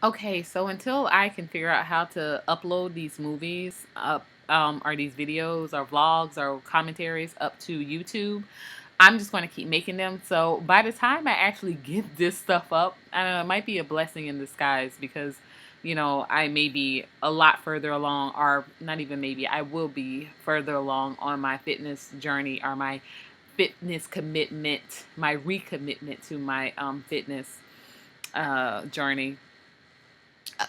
Okay, so until I can figure out how to upload these movies up, or these videos or vlogs or commentaries up to YouTube, I'm just going to keep making them. So by the time I actually get this stuff up, I don't know, it might be a blessing in disguise because, I may be a lot further along, or not even maybe, I will be further along on my fitness journey or my fitness commitment, my recommitment to my fitness journey.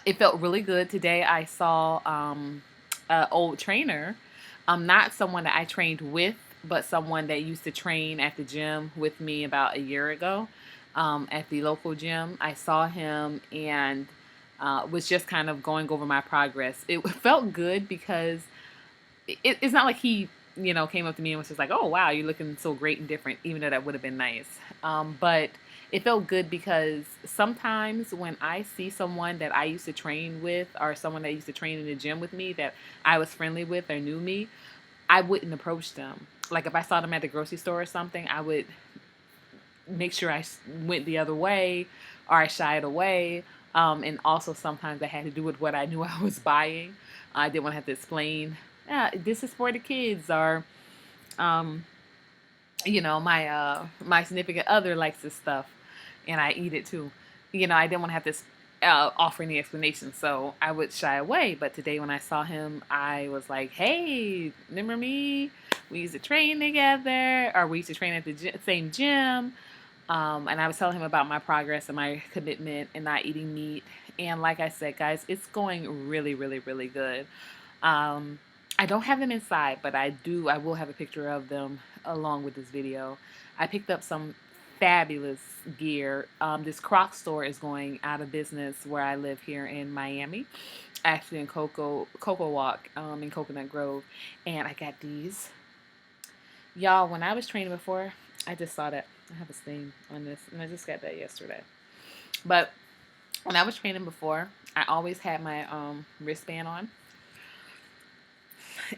It felt really good today. I saw an old trainer, not someone that I trained with, but someone that used to train at the gym with me about a year ago, at the local gym. I saw him and was just kind of going over my progress. It felt good because it's not like he, came up to me and was just like, "Oh wow, you're looking so great and different," even though that would have been nice. But it felt good because sometimes when I see someone that I used to train with, or someone that used to train in the gym with me that I was friendly with or knew me, I wouldn't approach them. Like if I saw them at the grocery store or something, I would make sure I went the other way or I shied away. And also sometimes that had to do with what I knew I was buying. I didn't want to have to explain, yeah, this is for the kids, or um, my significant other likes this stuff, and I eat it too. I didn't want to have to offer any explanation, so I would shy away. But today, when I saw him, I was like, "Hey, remember me? We used to train together, or we used to train at the same gym." And I was telling him about my progress and my commitment and not eating meat. And like I said, guys, it's going really, really, really good. Um, I don't have them inside, but I do. I will have a picture of them along with this video. I picked up some fabulous gear. This Croc store is going out of business where I live here in Miami, actually in Cocoa Walk, in Coconut Grove, and I got these. Y'all, when I was training before, I just saw that I have a stain on this, and I just got that yesterday. But when I was training before, I always had my wristband on,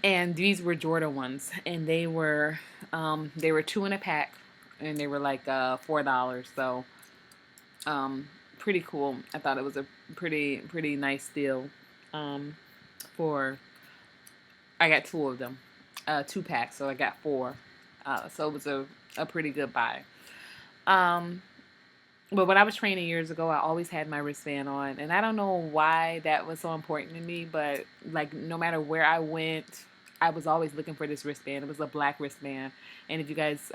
and these were Jordan ones, and they were two in a pack, and they were like $4. So pretty cool. I thought it was a pretty nice deal. Um, for I got two of them, 2 packs, so I got four. So it was a pretty good buy. Um, but when I was training years ago, I always had my wristband on, and I don't know why that was so important to me, but like no matter where I went, I was always looking for this wristband. It was a black wristband, and if you guys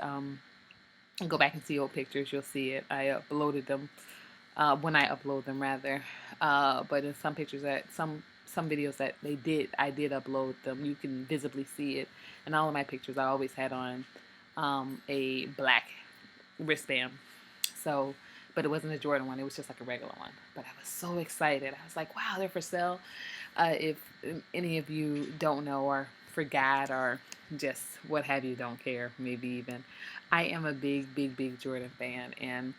go back and see old pictures, you'll see it. I uploaded them when I upload them rather, but in some pictures that some videos that I did upload them. You can visibly see it. In all of my pictures, I always had on a black wristband. So, but it wasn't a Jordan one. It was just like a regular one. But I was so excited. I was like, wow, they're for sale. If any of you don't know or forgot or just what have you, don't care, maybe even, I am a big, big, big Jordan fan. And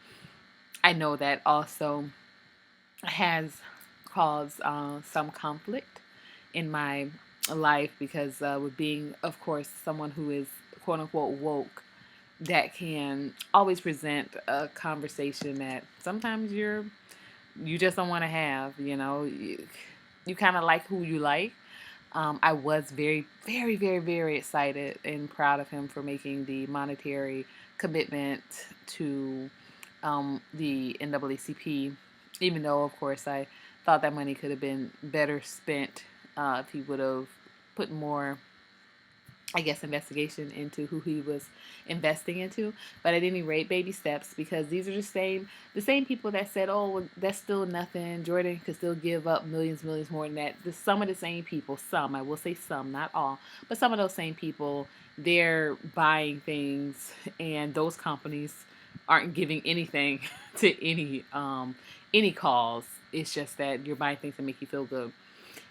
I know that also has caused some conflict in my life because with being, of course, someone who is quote unquote woke, that can always present a conversation that sometimes you just don't want to have. You kind of like who you like. I was very, very, very, very excited and proud of him for making the monetary commitment to the NAACP, even though, of course, I thought that money could have been better spent if he would have put more, I guess, investigation into who he was investing into. But at any rate, baby steps, because these are the same people that said, "Oh, well, that's still nothing. Jordan could still give up millions, millions more than that." Some of the same people, some, I will say some, not all, but some of those same people, they're buying things, and those companies aren't giving anything to any cause. It's just that you're buying things that make you feel good.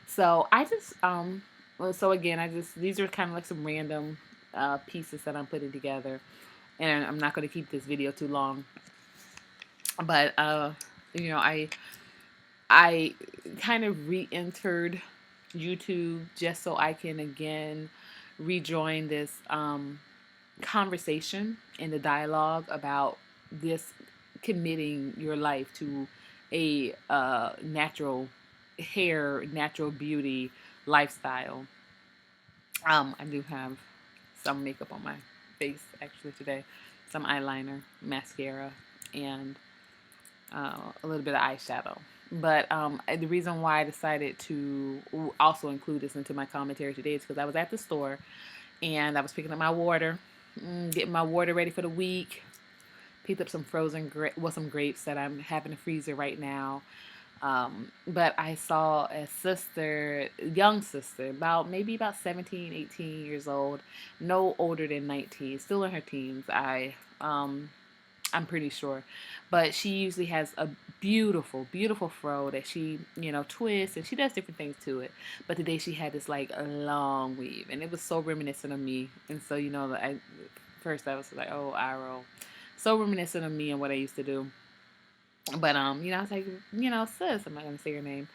So I just well, so again, these are kind of like some random pieces that I'm putting together, and I'm not going to keep this video too long. But you know, I kind of re-entered YouTube just so I can again rejoin this conversation and the dialogue about this committing your life to a natural hair, natural beauty lifestyle. I do have some makeup on my face actually today, some eyeliner, mascara, and a little bit of eyeshadow. But the reason why I decided to also include this into my commentary today is because I was at the store and I was picking up my water, getting my water ready for the week. Picked up some some grapes that I'm having in the freezer right now. But I saw a sister, young sister, about 17, 18 years old, no older than 19, still in her teens. I'm pretty sure. But she usually has a beautiful, beautiful fro that she, twists and she does different things to it. But today she had this like a long weave and it was so reminiscent of me. And so, first I was like, oh, Iro. So reminiscent of me and what I used to do. But I was like, sis, I'm not gonna say her name.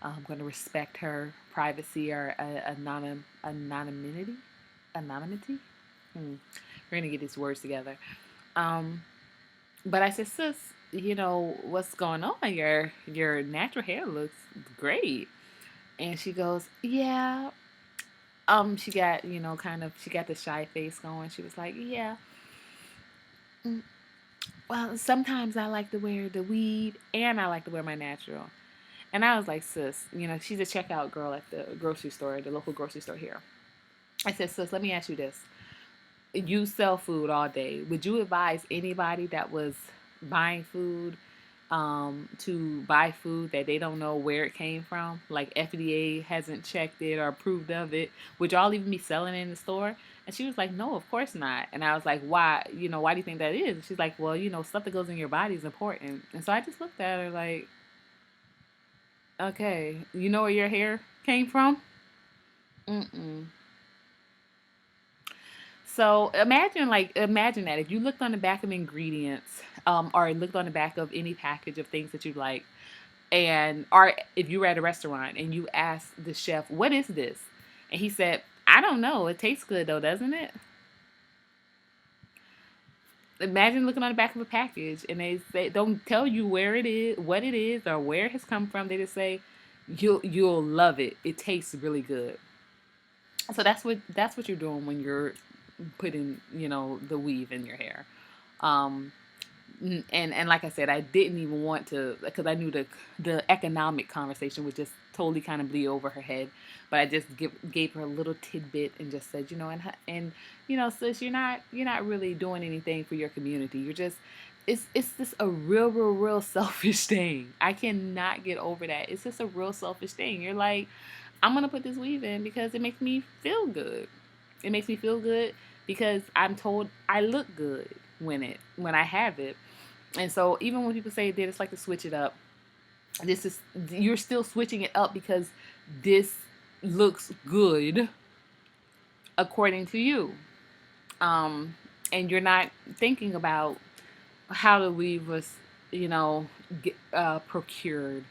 I'm gonna respect her privacy or anonymity. We're gonna get these words together. Um, but I said, sis, what's going on? Your natural hair looks great. And she goes, yeah. She got, she got the shy face going. She was like, yeah. mm, Well, sometimes I like to wear the weave and I like to wear my natural. And I was like, sis, she's a checkout girl at the grocery store, the local grocery store here. I said, sis, let me ask you this. You sell food all day. Would you advise anybody that was buying food to buy food that they don't know where it came from? Like FDA hasn't checked it or approved of it. Would y'all even be selling it in the store? And she was like, no, of course not. And I was like, why? Why do you think that is? And she's like, well, stuff that goes in your body is important. And so I just looked at her like, okay, you know where your hair came from? Mm-mm. So imagine that if you looked on the back of ingredients, or looked on the back of any package of things that you like, and or if you were at a restaurant and you asked the chef, "What is this?" and he said, "I don't know. It tastes good though, doesn't it?" Imagine looking on the back of a package and they say don't tell you where it is, what it is, or where it has come from. They just say you'll love it. It tastes really good. So that's what you're doing when you're putting the weave in your hair. Um, and like I said, I didn't even want to because I knew the economic conversation would just totally kind of bleed over her head. But I just gave her a little tidbit and just said, sis, you're not really doing anything for your community. You're just it's just a real selfish thing. I cannot get over that. It's just a real selfish thing. You're like, I'm gonna put this weave in because it makes me feel good. It makes me feel good because I'm told I look good when I have it. And so even when people say they just like to switch it up, this is you're still switching it up because this looks good according to you. Um, and you're not thinking about how the weave was, procured.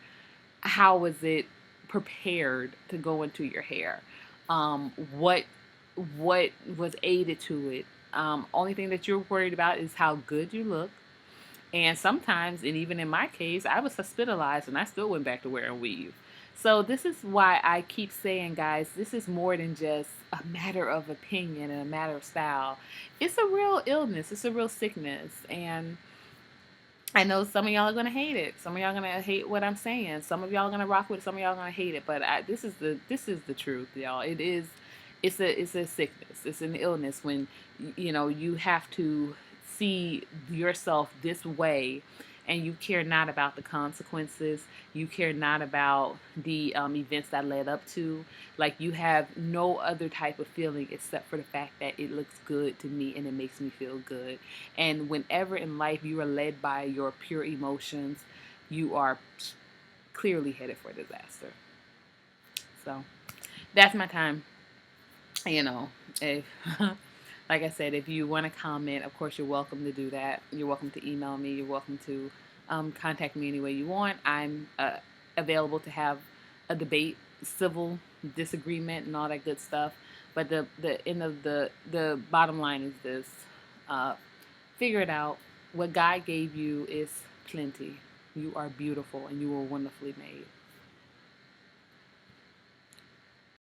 How was it prepared to go into your hair? What was aided to it? Only thing that you're worried about is how good you look. And sometimes, and even in my case, I was hospitalized and I still went back to wearing weave. So this is why I keep saying, guys, this is more than just a matter of opinion and a matter of style. It's a real illness. It's a real sickness. And I know some of y'all are gonna hate it. Some of y'all are gonna hate what I'm saying. Some of y'all are gonna rock with it. Some of y'all are gonna hate it. But this is the truth, y'all. It's a sickness. It's an illness when you have to see yourself this way, and you care not about the consequences. You care not about the events that led up to. Like you have no other type of feeling except for the fact that it looks good to me and it makes me feel good. And whenever in life you are led by your pure emotions, you are clearly headed for disaster. So that's my time. If like I said, if you want to comment, of course you're welcome to do that. You're welcome to email me. You're welcome to contact me any way you want. I'm available to have a debate, civil disagreement, and all that good stuff. But the end of the bottom line is this: uh, figure it out. What God gave you is plenty. You are beautiful and you were wonderfully made.